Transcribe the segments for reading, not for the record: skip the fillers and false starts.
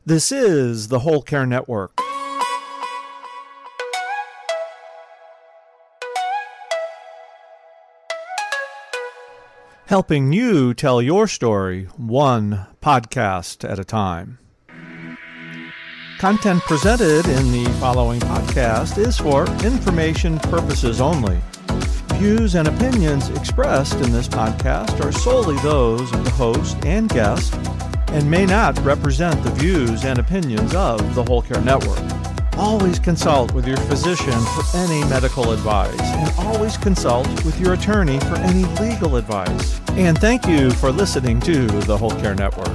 This is the Whole Care Network. Helping you tell your story one podcast at a time. Content presented in the following podcast is for information purposes only. Views and opinions expressed in this podcast are solely those of the host and guest and may not represent the views and opinions of the Whole Care Network. Always consult with your physician for any medical advice, and always consult with your attorney for any legal advice. And thank you for listening to the Whole Care Network.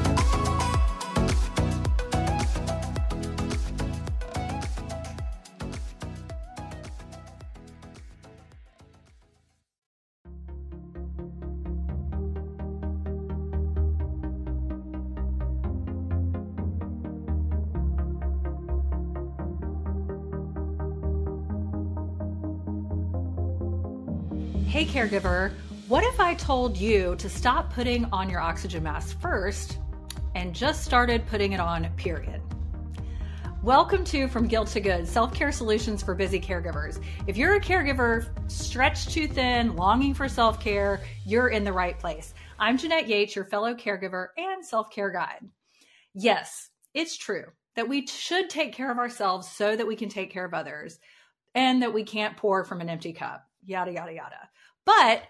Hey caregiver, what if I told you to stop putting on your oxygen mask first and just started putting it on, period? Welcome to From Guilt to Good, self-care solutions for busy caregivers. If you're a caregiver stretched too thin, longing for self-care, you're in the right place. I'm Jeanette Yates, your fellow caregiver and self-care guide. Yes, it's true that we should take care of ourselves so that we can take care of others, and that we can't pour from an empty cup, yada, yada, yada. But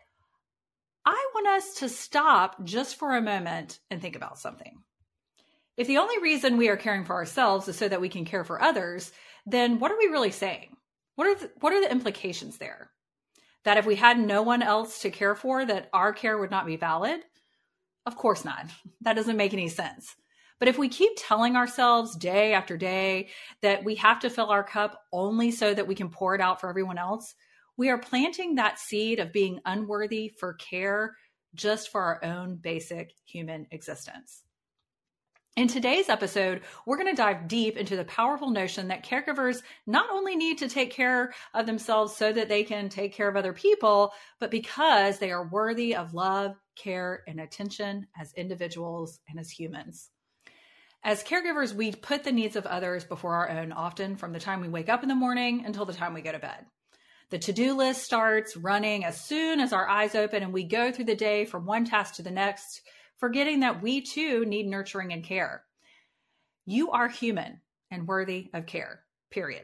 I want us to stop just for a moment and think about something. If the only reason we are caring for ourselves is so that we can care for others, then what are we really saying? What are the implications there? That if we had no one else to care for, that our care would not be valid? Of course not. That doesn't make any sense. But if we keep telling ourselves day after day that we have to fill our cup only so that we can pour it out for everyone else, we are planting that seed of being unworthy for care just for our own basic human existence. In today's episode, we're going to dive deep into the powerful notion that caregivers not only need to take care of themselves so that they can take care of other people, but because they are worthy of love, care, and attention as individuals and as humans. As caregivers, we put the needs of others before our own, often from the time we wake up in the morning until the time we go to bed. The to-do list starts running as soon as our eyes open, and we go through the day from one task to the next, forgetting that we too need nurturing and care. You are human and worthy of care, period.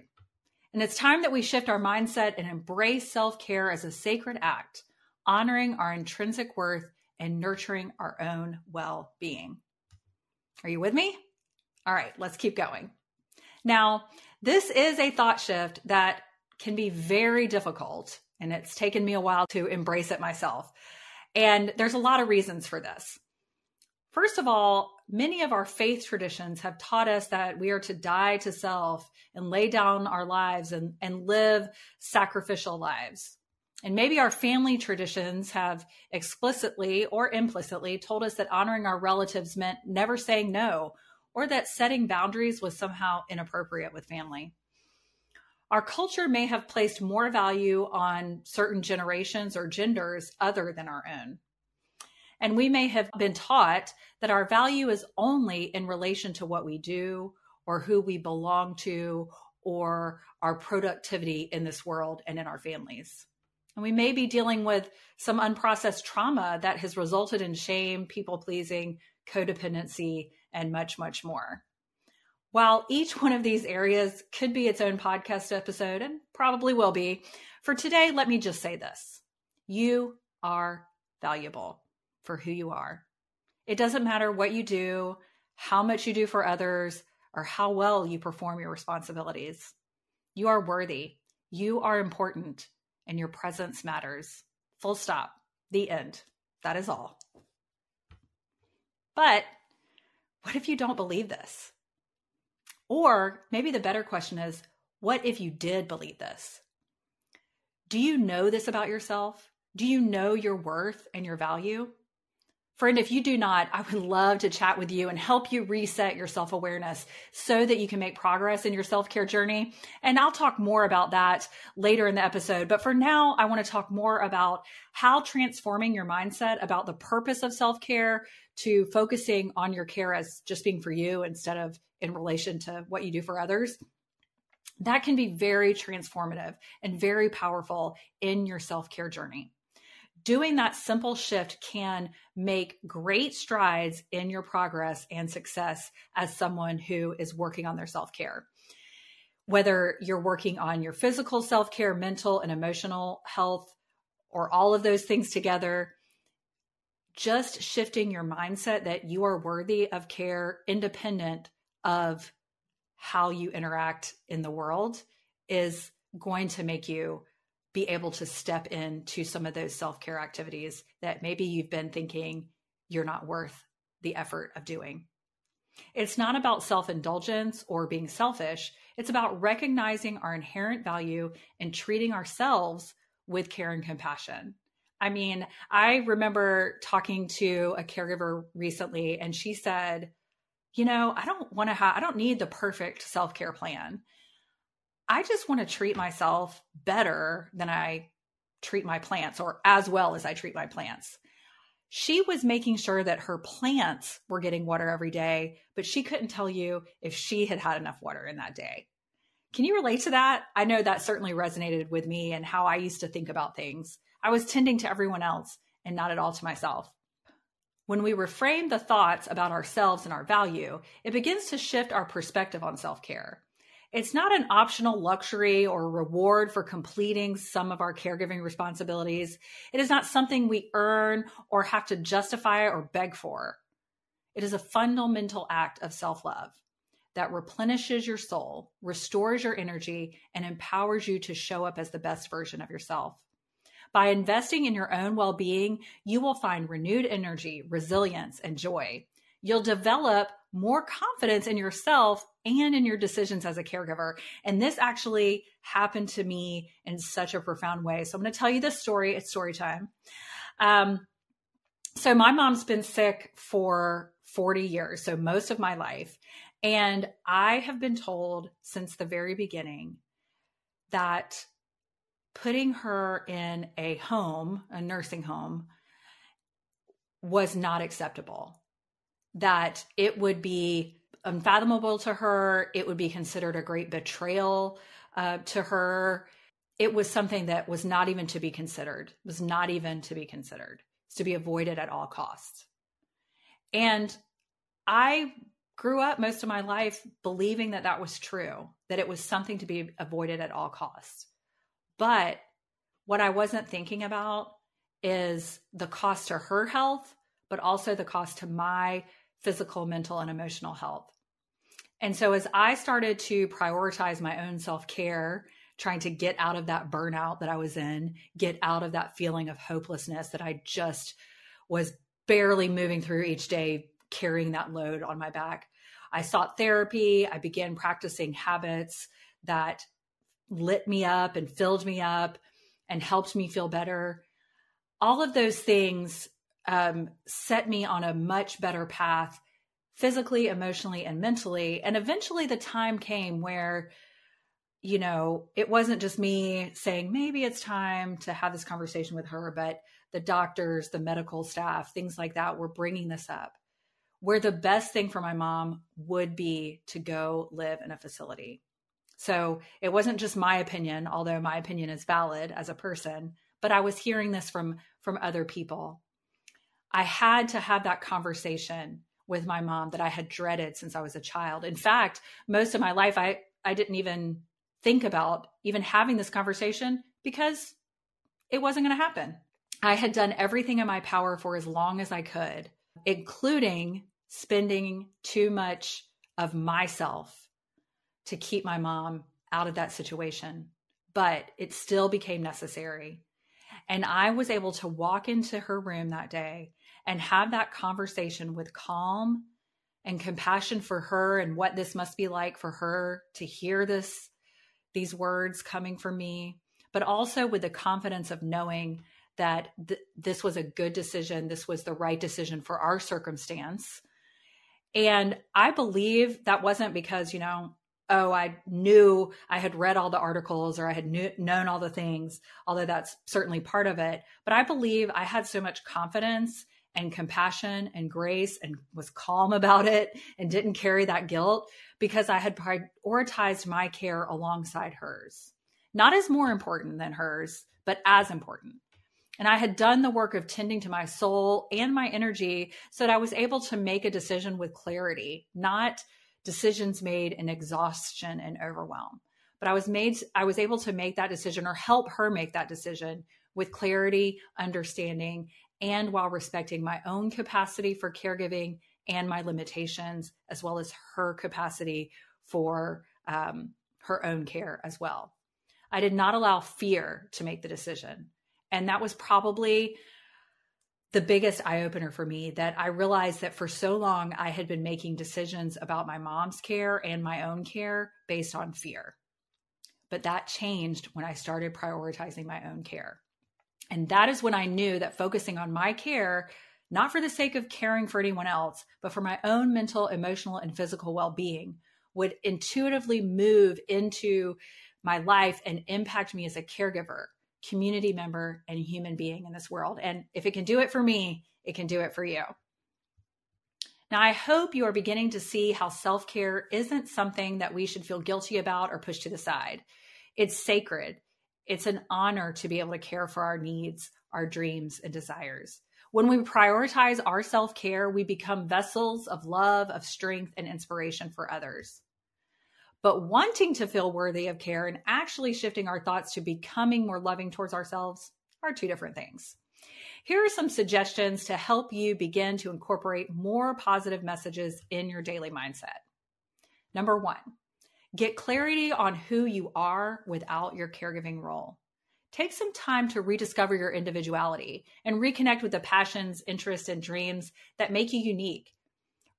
And it's time that we shift our mindset and embrace self-care as a sacred act, honoring our intrinsic worth and nurturing our own well-being. Are you with me? All right, let's keep going. Now, this is a thought shift that can be very difficult, and it's taken me a while to embrace it myself. And there's a lot of reasons for this. First of all, many of our faith traditions have taught us that we are to die to self and lay down our lives and live sacrificial lives. And maybe our family traditions have explicitly or implicitly told us that honoring our relatives meant never saying no, or that setting boundaries was somehow inappropriate with family. Our culture may have placed more value on certain generations or genders other than our own. And we may have been taught that our value is only in relation to what we do or who we belong to or our productivity in this world and in our families. And we may be dealing with some unprocessed trauma that has resulted in shame, people-pleasing, codependency, and much, much more. While each one of these areas could be its own podcast episode, and probably will be, for today, let me just say this. You are valuable for who you are. It doesn't matter what you do, how much you do for others, or how well you perform your responsibilities. You are worthy. You are important, and your presence matters. Full stop. The end. That is all. But what if you don't believe this? Or maybe the better question is, what if you did believe this? Do you know this about yourself? Do you know your worth and your value? Friend, if you do not, I would love to chat with you and help you reset your self-awareness so that you can make progress in your self-care journey. And I'll talk more about that later in the episode. But for now, I want to talk more about how transforming your mindset about the purpose of self-care to focusing on your care as just being for you instead of in relation to what you do for others, that can be very transformative and very powerful in your self-care journey. Doing that simple shift can make great strides in your progress and success as someone who is working on their self-care. Whether you're working on your physical self-care, mental and emotional health, or all of those things together, just shifting your mindset that you are worthy of care independent of how you interact in the world is going to make you be able to step into some of those self-care activities that maybe you've been thinking you're not worth the effort of doing. It's not about self-indulgence or being selfish. It's about recognizing our inherent value and treating ourselves with care and compassion. I mean, I remember talking to a caregiver recently, and she said, I don't need the perfect self-care plan. I just want to treat myself better than I treat my plants, or as well as I treat my plants. She was making sure that her plants were getting water every day, but she couldn't tell you if she had had enough water in that day. Can you relate to that? I know that certainly resonated with me and how I used to think about things. I was tending to everyone else and not at all to myself. When we reframe the thoughts about ourselves and our value, it begins to shift our perspective on self-care. It's not an optional luxury or reward for completing some of our caregiving responsibilities. It is not something we earn or have to justify or beg for. It is a fundamental act of self-love that replenishes your soul, restores your energy, and empowers you to show up as the best version of yourself. By investing in your own well-being, you will find renewed energy, resilience, and joy. You'll develop more confidence in yourself and in your decisions as a caregiver. And this actually happened to me in such a profound way. So I'm going to tell you this story. It's story time. So my mom's been sick for 40 years, so most of my life. And I have been told since the very beginning that putting her in a home, a nursing home, was not acceptable. That it would be unfathomable to her. It would be considered a great betrayal to her. It was something that was not even to be considered. It was not even to be considered. It's to be avoided at all costs. And I grew up most of my life believing that that was true, that it was something to be avoided at all costs. But what I wasn't thinking about is the cost to her health, but also the cost to my physical, mental, and emotional health. And so as I started to prioritize my own self-care, trying to get out of that burnout that I was in, get out of that feeling of hopelessness that I just was barely moving through each day, carrying that load on my back, I sought therapy. I began practicing habits that lit me up and filled me up and helped me feel better. All of those things set me on a much better path, physically, emotionally, and mentally. And eventually the time came where, it wasn't just me saying, maybe it's time to have this conversation with her, but the doctors, the medical staff, things like that were bringing this up, where the best thing for my mom would be to go live in a facility. So it wasn't just my opinion, although my opinion is valid as a person, but I was hearing this from other people. I had to have that conversation with my mom that I had dreaded since I was a child. In fact, most of my life, I didn't even think about even having this conversation because it wasn't going to happen. I had done everything in my power for as long as I could, including spending too much of myself to keep my mom out of that situation. But it still became necessary. And I was able to walk into her room that day and have that conversation with calm and compassion for her and what this must be like for her to hear these words coming from me, but also with the confidence of knowing that this was a good decision. This was the right decision for our circumstance. And I believe that wasn't because, I knew I had read all the articles or I had known all the things, although that's certainly part of it. But I believe I had so much confidence and compassion and grace and was calm about it and didn't carry that guilt because I had prioritized my care alongside hers. Not as more important than hers, but as important. And I had done the work of tending to my soul and my energy so that I was able to make a decision with clarity, not decisions made in exhaustion and overwhelm. But I was able to make that decision or help her make that decision with clarity, understanding, and while respecting my own capacity for caregiving and my limitations, as well as her capacity for her own care as well. I did not allow fear to make the decision. And that was probably the biggest eye-opener for me, that I realized that for so long I had been making decisions about my mom's care and my own care based on fear. But that changed when I started prioritizing my own care. And that is when I knew that focusing on my care, not for the sake of caring for anyone else, but for my own mental, emotional, and physical well-being, would intuitively move into my life and impact me as a caregiver, community member, and human being in this world. And if it can do it for me, it can do it for you. Now, I hope you are beginning to see how self-care isn't something that we should feel guilty about or push to the side. It's sacred. It's an honor to be able to care for our needs, our dreams, and desires. When we prioritize our self-care, we become vessels of love, of strength, and inspiration for others. But wanting to feel worthy of care and actually shifting our thoughts to becoming more loving towards ourselves are two different things. Here are some suggestions to help you begin to incorporate more positive messages in your daily mindset. Number 1, get clarity on who you are without your caregiving role. Take some time to rediscover your individuality and reconnect with the passions, interests, and dreams that make you unique.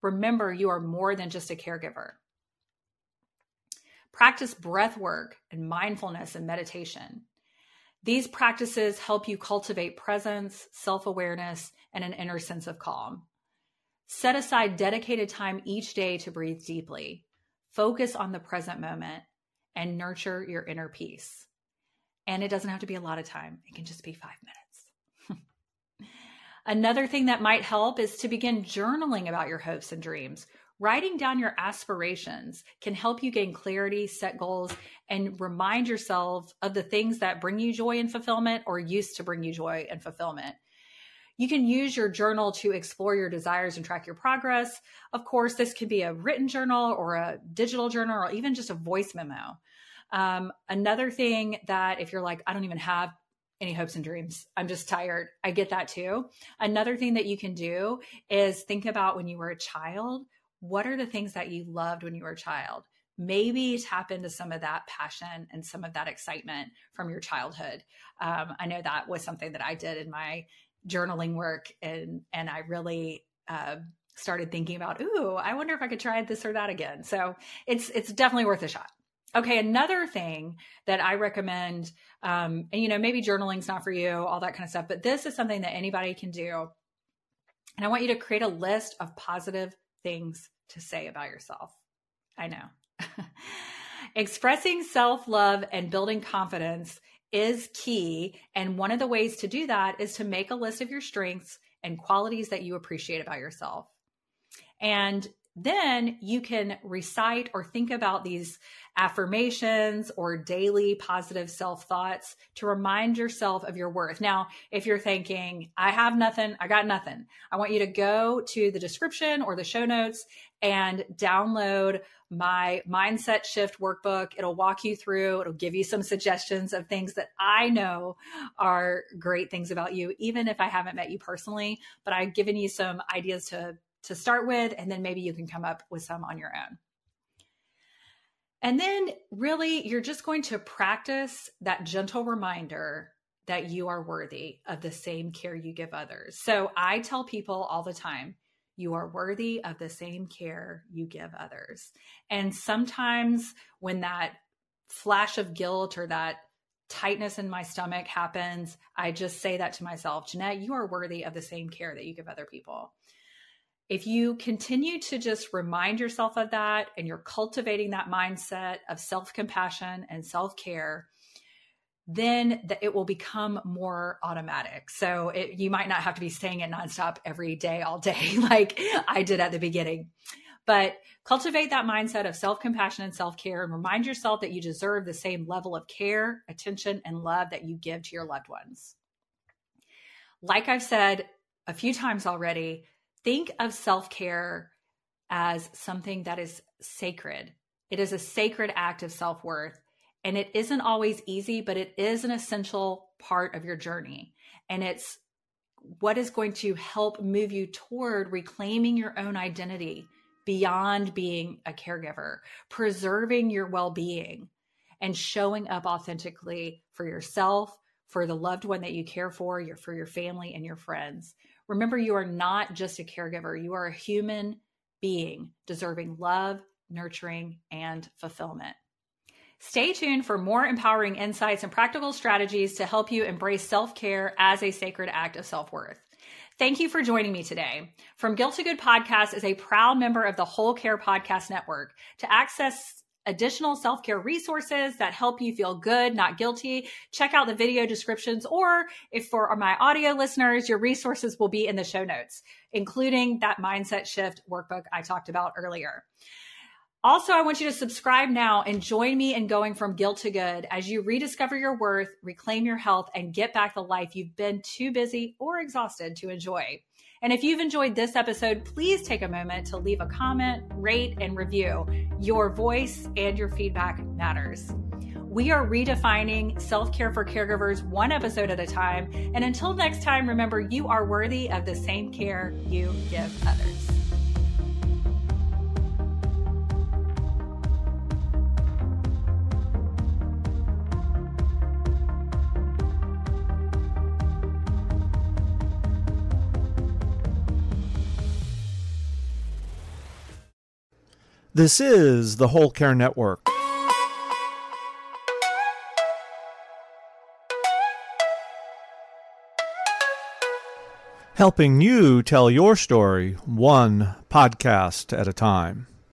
Remember, you are more than just a caregiver. Practice breath work and mindfulness and meditation. These practices help you cultivate presence, self-awareness, and an inner sense of calm. Set aside dedicated time each day to breathe deeply. Focus on the present moment and nurture your inner peace. And it doesn't have to be a lot of time. It can just be 5 minutes. Another thing that might help is to begin journaling about your hopes and dreams. Writing down your aspirations can help you gain clarity, set goals, and remind yourself of the things that bring you joy and fulfillment or used to bring you joy and fulfillment. You can use your journal to explore your desires and track your progress. Of course, this could be a written journal or a digital journal or even just a voice memo. Another thing that if you're like, I don't even have any hopes and dreams, I'm just tired, I get that too. Another thing that you can do is think about when you were a child. What are the things that you loved when you were a child? Maybe tap into some of that passion and some of that excitement from your childhood. I know that was something that I did in my journaling work, and I really started thinking about, I wonder if I could try this or that again. So it's definitely worth a shot. Okay, another thing that I recommend, and maybe journaling's not for you, all that kind of stuff, but this is something that anybody can do. And I want you to create a list of positive things to say about yourself. I know. Expressing self-love and building confidence is key. And one of the ways to do that is to make a list of your strengths and qualities that you appreciate about yourself. And then you can recite or think about these affirmations or daily positive self-thoughts to remind yourself of your worth. Now, if you're thinking, I have nothing, I got nothing, I want you to go to the description or the show notes and download my Mindset Shift workbook. It'll walk you through, it'll give you some suggestions of things that I know are great things about you, even if I haven't met you personally, but I've given you some ideas to start with, and then maybe you can come up with some on your own. And then really, you're just going to practice that gentle reminder that you are worthy of the same care you give others. So I tell people all the time, you are worthy of the same care you give others. And sometimes when that flash of guilt or that tightness in my stomach happens, I just say that to myself, Jeanette, you are worthy of the same care that you give other people. If you continue to just remind yourself of that and you're cultivating that mindset of self-compassion and self-care, then it will become more automatic. So you might not have to be saying it nonstop every day, all day, like I did at the beginning. But cultivate that mindset of self-compassion and self-care, and remind yourself that you deserve the same level of care, attention, and love that you give to your loved ones. Like I've said a few times already, think of self-care as something that is sacred. It is a sacred act of self-worth. And it isn't always easy, but it is an essential part of your journey. And it's what is going to help move you toward reclaiming your own identity beyond being a caregiver, preserving your well-being, and showing up authentically for yourself, for the loved one that you care for your family and your friends. Remember, you are not just a caregiver. You are a human being deserving love, nurturing, and fulfillment. Stay tuned for more empowering insights and practical strategies to help you embrace self-care as a sacred act of self-worth. Thank you for joining me today. From Guilt to Good Podcast is a proud member of the Whole Care Podcast Network. To access additional self-care resources that help you feel good, not guilty, check out the video descriptions, or if for my audio listeners, your resources will be in the show notes, including that mindset shift workbook I talked about earlier. Also, I want you to subscribe now and join me in going from guilt to good as you rediscover your worth, reclaim your health, and get back the life you've been too busy or exhausted to enjoy. And if you've enjoyed this episode, please take a moment to leave a comment, rate, and review. Your voice and your feedback matters. We are redefining self-care for caregivers one episode at a time. And until next time, remember, you are worthy of the same care you give others. This is the Whole Care Network. Helping you tell your story one podcast at a time.